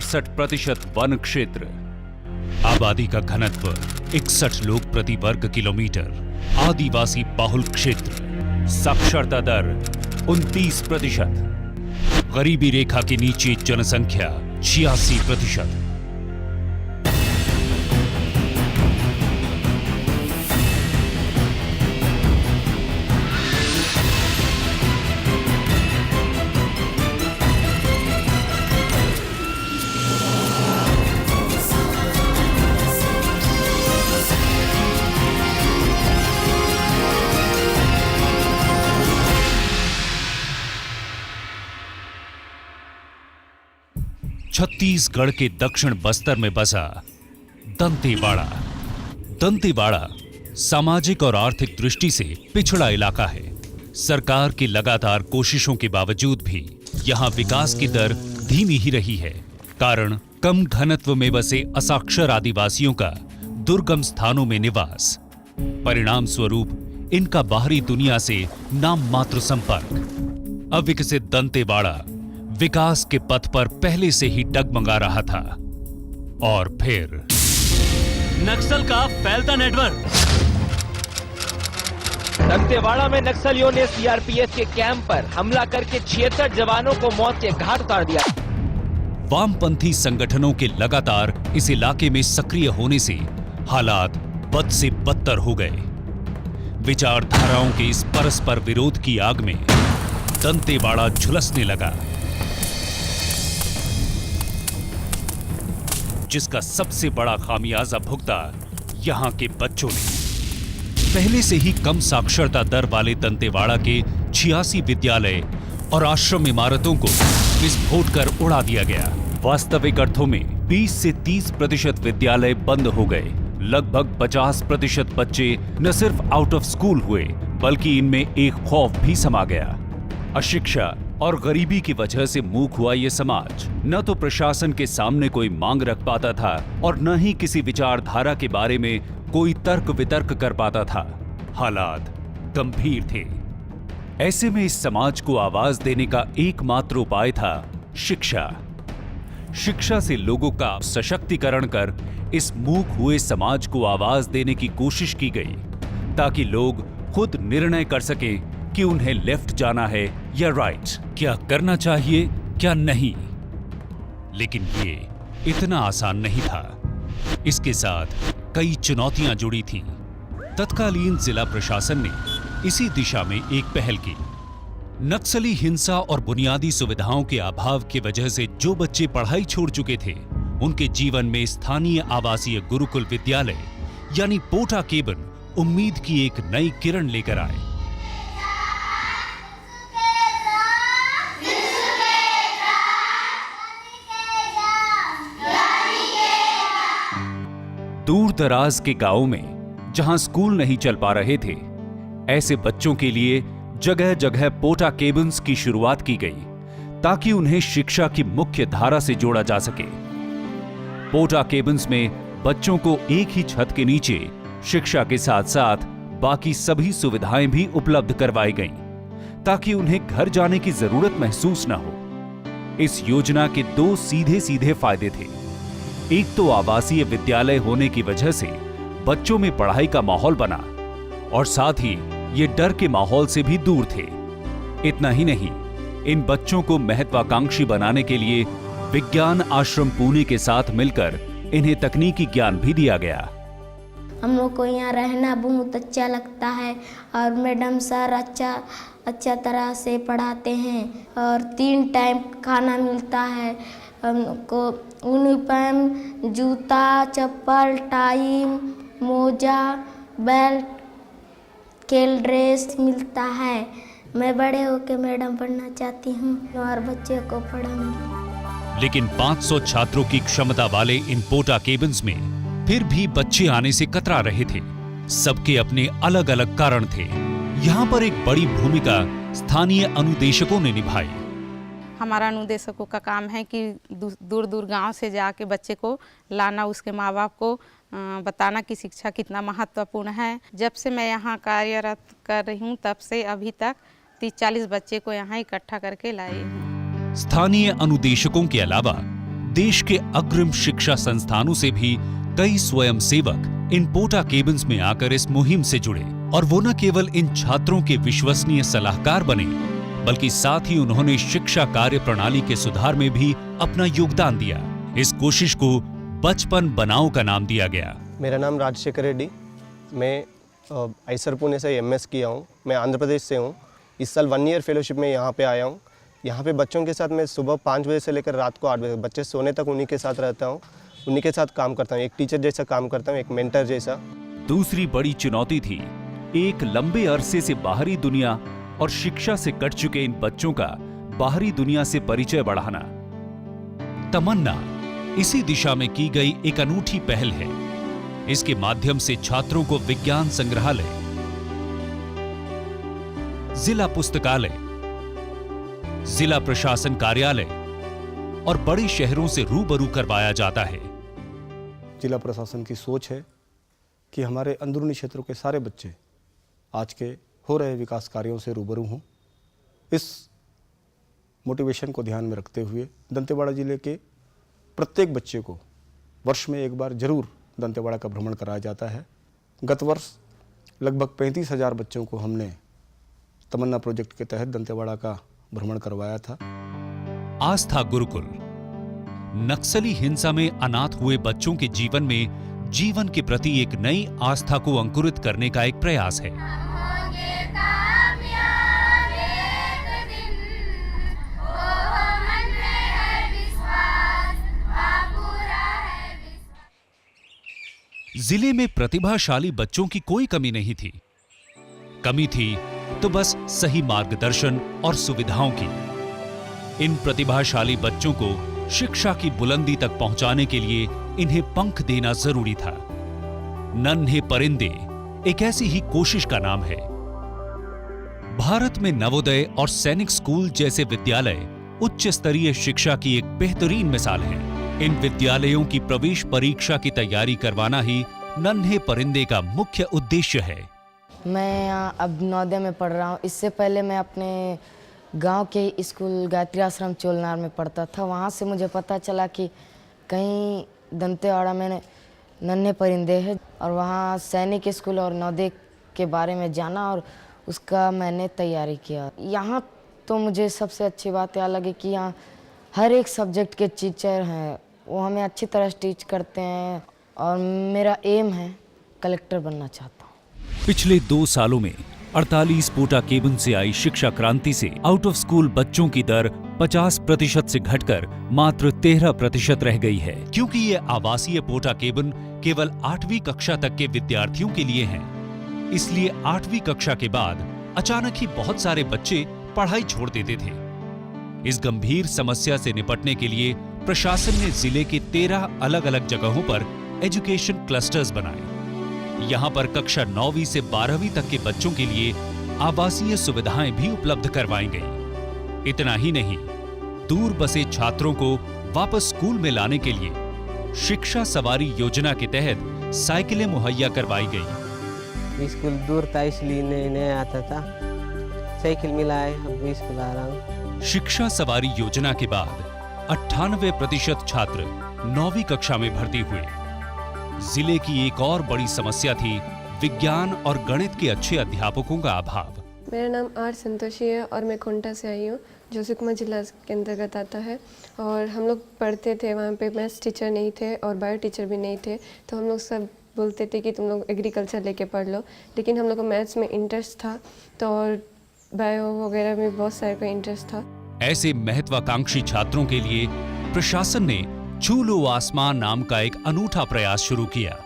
67% one क्षेत्र, आबादी का घनत्व 61 लोग प्रति वर्ग किलोमीटर, आदिवासी बाहुल क्षेत्र, साक्षरता दर 29%, गरीबी रेखा के नीचे जनसंख्या 86%। छत्तीसगढ़ के दक्षिण बस्तर में बसा दंतेवाड़ा। दंतेवाड़ा सामाजिक और आर्थिक दृष्टि से पिछड़ा इलाका है। सरकार की लगातार कोशिशों के बावजूद भी यहां विकास की दर धीमी ही रही है। कारण कम घनत्व में बसे असाक्षर आदिवासियों का दुर्गम स्थानों में निवास। परिणाम स्वरूप इनका बाहरी दुनिया से नाम मात्र संपर्क। अविकसित दंतेवाड़ा विकास के पथ पर पहले से ही डगमगा रहा था। और फिर नक्सल का फैलता नेटवर्क। दंतेवाड़ा में नक्सलियों ने सीआरपीएफ के कैंप पर हमला करके 76 जवानों को मौत के घाट उतार दिया। वामपंथी संगठनों के लगातार इस इलाके में सक्रिय होने से हालात बद से बदतर हो गए। विचारधाराओं के इस परस्पर विरोध की आग में दंतेवाड़ा झुलसने लगा, जिसका सबसे बड़ा खामियाजा भुगता यहां के बच्चों ने। पहले से ही कम साक्षरता दर वाले दंतेवाड़ा के 86 विद्यालय और आश्रम इमारतों को विस्फोट कर उड़ा दिया गया। वास्तविक अर्थों में 20 से 30% विद्यालय बंद हो गए। लगभग 50% बच्चे न सिर्फ आउट ऑफ स्कूल हुए, बल्कि इनमें एक खौफ भी समा गया। अशिक्षा और गरीबी की वजह से मूक हुआ ये समाज न तो प्रशासन के सामने कोई मांग रख पाता था और न ही किसी विचारधारा के बारे में कोई तर्क वितर्क कर पाता था। हालात गंभीर थे। ऐसे में इस समाज को आवाज देने का एकमात्र उपाय था शिक्षा। शिक्षा से लोगों का सशक्तिकरण कर इस मूक हुए समाज को आवाज देने की कोशिश की गई, ताकि लोग खुद निर्णय कर सकें कि उन्हें लेफ्ट जाना है या राइट, क्या करना चाहिए क्या नहीं। लेकिन ये इतना आसान नहीं था। इसके साथ कई चुनौतियां जुड़ी थीं। तत्कालीन जिला प्रशासन ने इसी दिशा में एक पहल की। नक्सली हिंसा और बुनियादी सुविधाओं के अभाव की वजह से जो बच्चे पढ़ाई छोड़ चुके थे, उनके जीवन में स्थानीय आवासीय गुरुकुल विद्यालय यानी पोटा केबन उम्मीद की एक नई किरण लेकर आए। दूर दराज के गांवों में जहां स्कूल नहीं चल पा रहे थे, ऐसे बच्चों के लिए जगह जगह पोटा केबिन्स की शुरुआत की गई, ताकि उन्हें शिक्षा की मुख्य धारा से जोड़ा जा सके। पोटा केबिन्स में बच्चों को एक ही छत के नीचे शिक्षा के साथ साथ बाकी सभी सुविधाएं भी उपलब्ध करवाई गईं, ताकि उन्हें घर जाने की जरूरत महसूस न हो। इस योजना के दो सीधे सीधे फायदे थे। एक तो आवासीय विद्यालय होने की वजह से बच्चों में पढ़ाई का माहौल बना, और साथ ही ये डर के माहौल से भी दूर थे। इतना ही नहीं, इन बच्चों को महत्वाकांक्षी बनाने के लिए विज्ञान आश्रम पुणे के साथ मिलकर इन्हें तकनीकी ज्ञान भी दिया गया। हम लोग को यहाँ रहना बहुत अच्छा लगता है और मैडम सर अच्छा तरह से पढ़ाते हैं और 3 टाइम खाना मिलता है। हमको यूनिफॉर्म, जूता, चप्पल, टाई, मोजा, बेल्ट, खेल ड्रेस मिलता है। मैं बड़े होकर मैडम बनना चाहती हूँ और बच्चे को पढ़ाऊंगी। लेकिन 500 छात्रों की क्षमता वाले इन पोटा केबिन्स में फिर भी बच्चे आने से कतरा रहे थे। सबके अपने अलग अलग कारण थे। यहाँ पर एक बड़ी भूमिका स्थानीय अनुदेशकों ने निभाई। हमारा अनुदेशकों का काम है कि दूर दूर गांव से जाके बच्चे को लाना, उसके माँ बाप को बताना कि शिक्षा कितना महत्वपूर्ण है। जब से मैं यहाँ कार्यरत कर रही हूँ, तब से अभी तक 30-40 बच्चे को यहाँ इकट्ठा करके लाई हूँ। स्थानीय अनुदेशकों के अलावा देश के अग्रिम शिक्षा संस्थानों से भी कई स्वयंसेवक इन पोटा केबिन्स में आकर इस मुहिम से जुड़े और वो न केवल इन छात्रों के विश्वसनीय सलाहकार बने, बल्कि साथ ही उन्होंने शिक्षा कार्य प्रणाली के सुधार में भी अपना योगदान दिया। इस कोशिश को बचपन बनाओ का नाम दिया गया। मेरा नाम राजशेखर रेड्डी, मैं आईसर पुणे से एमएस किया हूँ। मैं आंध्र प्रदेश से हूँ। इस साल 1 ईयर फेलोशिप में यहाँ पे आया हूँ। यहाँ पे बच्चों के साथ मैं सुबह 5 बजे से लेकर रात को 8 बजे बच्चे सोने तक उन्हीं के साथ रहता हूँ, उन्हीं के साथ काम करता हूँ। एक टीचर जैसा काम करता हूँ, एक मेंटर जैसा। दूसरी बड़ी चुनौती थी एक लंबे अरसे से बाहरी दुनिया और शिक्षा से कट चुके इन बच्चों का बाहरी दुनिया से परिचय बढ़ाना। तमन्ना इसी दिशा में की गई एक अनूठी पहल है। इसके माध्यम से छात्रों को विज्ञान संग्रहालय, जिला पुस्तकालय, जिला प्रशासन कार्यालय और बड़े शहरों से रूबरू करवाया जाता है। जिला प्रशासन की सोच है कि हमारे अंदरूनी क्षेत्रों के सारे बच्चे आज के हो रहे विकास कार्यों से रूबरू हों। इस मोटिवेशन को ध्यान में रखते हुए दंतेवाड़ा जिले के प्रत्येक बच्चे को वर्ष में एक बार जरूर दंतेवाड़ा का भ्रमण कराया जाता है। गत वर्ष लगभग 35,000 बच्चों को हमने तमन्ना प्रोजेक्ट के तहत दंतेवाड़ा का भ्रमण करवाया था। आस्था गुरुकुल नक्सली हिंसा में अनाथ हुए बच्चों के जीवन में जीवन के प्रति एक नई आस्था को अंकुरित करने का एक प्रयास है। जिले में प्रतिभाशाली बच्चों की कोई कमी नहीं थी। कमी थी तो बस सही मार्गदर्शन और सुविधाओं की। इन प्रतिभाशाली बच्चों को शिक्षा की बुलंदी तक पहुंचाने के लिए इन्हें पंख देना जरूरी था। नन्हे परिंदे एक ऐसी ही कोशिश का नाम है। भारत में नवोदय और सैनिक स्कूल जैसे विद्यालय उच्च स्तरीय शिक्षा की एक बेहतरीन मिसाल है। इन विद्यालयों की प्रवेश परीक्षा की तैयारी करवाना ही नन्हे परिंदे का मुख्य उद्देश्य है। मैं यहाँ अब नवोदय में पढ़ रहा हूँ। इससे पहले मैं अपने गांव के स्कूल गायत्री आश्रम चोलनार में पढ़ता था। वहाँ से मुझे पता चला कि कहीं दंतेवाड़ा में नन्हे परिंदे हैं और वहाँ सैनिक स्कूल और नवोदय के बारे में जाना और उसका मैंने तैयारी किया। यहाँ तो मुझे सबसे अच्छी बात यह लगी कि यहाँ हर एक सब्जेक्ट के टीचर हैं, वो हमें अच्छी तरह टीच करते हैं और मेरा एम है कलेक्टर बनना चाहता हूँ। पिछले 2 सालों में 48 पोटा केबिन से आई शिक्षा क्रांति से आउट ऑफ स्कूल बच्चों की दर 50% से घटकर मात्र 13% रह गई है। क्योंकि ये आवासीय पोटा केबिन केवल 8वीं कक्षा तक के विद्यार्थियों के लिए हैं, इसलिए 8वीं कक्षा के बाद अचानक ही बहुत सारे बच्चे पढ़ाई छोड़ देते थे। इस गंभीर समस्या से निपटने के लिए प्रशासन ने जिले के 13 अलग अलग जगहों पर एजुकेशन क्लस्टर्स बनाए। यहाँ पर कक्षा 9वीं से 12वीं तक के बच्चों के लिए आवासीय सुविधाएं भी उपलब्ध करवाई गई। इतना ही नहीं, दूर बसे छात्रों को वापस स्कूल में लाने के लिए शिक्षा सवारी योजना के तहत साइकिलें मुहैया करवाई गई। स्कूल दूर था इसलिए नहीं आता था, साइकिल मिला है, अब स्कूल आ रहा हूँ। शिक्षा सवारी योजना के बाद 98% छात्र 9वीं कक्षा में भर्ती हुए। जिले की एक और बड़ी समस्या थी विज्ञान और गणित के अच्छे अध्यापकों का अभाव। मेरा नाम आर संतोषी है और मैं कोंटा से आई हूँ, जो सुकमा जिला के अंतर्गत आता है। और हम लोग पढ़ते थे, वहाँ पे मैथ्स टीचर नहीं थे और बायो टीचर भी नहीं थे, तो हम लोग सब बोलते थे कि तुम लोग एग्रीकल्चर लेके पढ़ लो। लेकिन हम लोग को मैथ्स में इंटरेस्ट था, तो और बायो वगैरह में बहुत सारे का इंटरेस्ट था। ऐसे महत्वाकांक्षी छात्रों के लिए प्रशासन ने छू लो आसमान नाम का एक अनूठा प्रयास शुरू किया।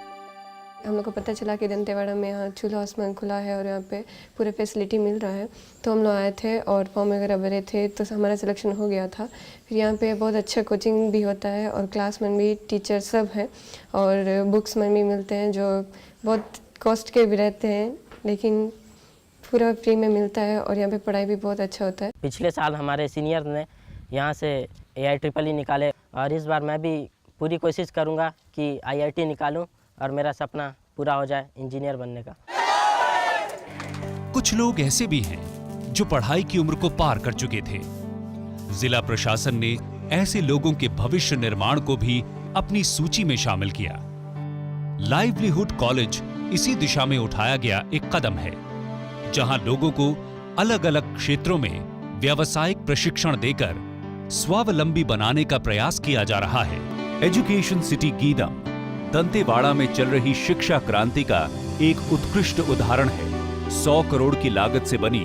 हम लोग को पता चला कि दंतेवाड़ा में यहाँ छू लो आसमान खुला है और यहाँ पे पूरे फैसिलिटी मिल रहा है, तो हम लोग आए थे और फॉर्म वगैरह भरे थे, तो हमारा सिलेक्शन हो गया था। फिर यहाँ पे बहुत अच्छा कोचिंग भी होता है और क्लास में भी टीचर सब हैं और बुक्स में भी मिलते हैं, जो बहुत कॉस्ट के भी रहते हैं, लेकिन पूरा फ्री में मिलता है और यहाँ पे पढ़ाई भी बहुत अच्छा होता है। पिछले साल हमारे सीनियर ने यहाँ से AIEEE निकाले और इस बार मैं भी पूरी कोशिश करूँगा कि IIT निकालूँ और मेरा सपना पूरा हो जाए इंजीनियर बनने का। कुछ लोग ऐसे भी हैं जो पढ़ाई की उम्र को पार कर चुके थे। जिला प्रशासन ने ऐसे लोगों के भविष्य निर्माण को भी अपनी सूची में शामिल किया। लाइवलीहुड कॉलेज इसी दिशा में उठाया गया एक कदम है, जहां लोगों को अलग अलग क्षेत्रों में व्यावसायिक प्रशिक्षण देकर स्वावलंबी बनाने का प्रयास किया जा रहा है। एजुकेशन सिटी गीदम दंतेवाड़ा में चल रही शिक्षा क्रांति का एक उत्कृष्ट उदाहरण है। 100 करोड़ की लागत से बनी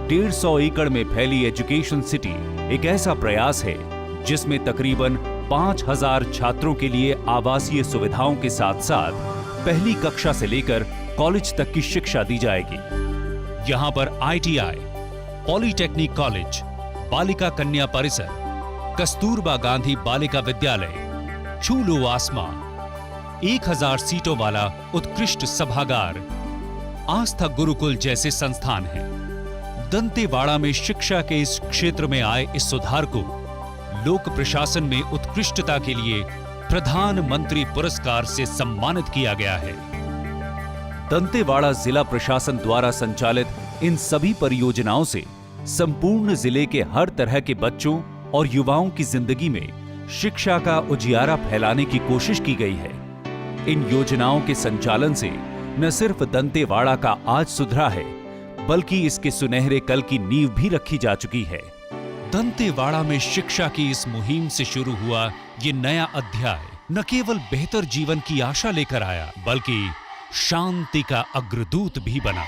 150 एकड़ में फैली एजुकेशन सिटी एक ऐसा प्रयास है जिसमें तकरीबन 5000 छात्रों के लिए आवासीय सुविधाओं के साथ साथ पहली कक्षा से लेकर कॉलेज तक की शिक्षा दी जाएगी। यहां पर ITI, पॉलिटेक्निक कॉलेज, बालिका कन्या परिसर, कस्तूरबा गांधी बालिका विद्यालय, छूलो आसमा, 1000 सीटों वाला उत्कृष्ट सभागार, आस्था गुरुकुल जैसे संस्थान हैं। दंतेवाड़ा में शिक्षा के इस क्षेत्र में आए इस सुधार को लोक प्रशासन में उत्कृष्टता के लिए प्रधानमंत्री पुरस्कार से सम्मानित किया गया है। दंतेवाड़ा जिला प्रशासन द्वारा संचालित इन सभी परियोजनाओं से संपूर्ण जिले के हर तरह के बच्चों और युवाओं की जिंदगी में शिक्षा का उजियारा फैलाने की कोशिश की गई है। इन योजनाओं के संचालन से न सिर्फ दंतेवाड़ा का आज सुधरा है, बल्कि इसके सुनहरे कल की नींव भी रखी जा चुकी है। दंतेवाड़ा में शिक्षा की इस मुहिम से शुरू हुआ ये नया अध्याय न केवल बेहतर जीवन की आशा लेकर आया, बल्कि शांति का अग्रदूत भी बना।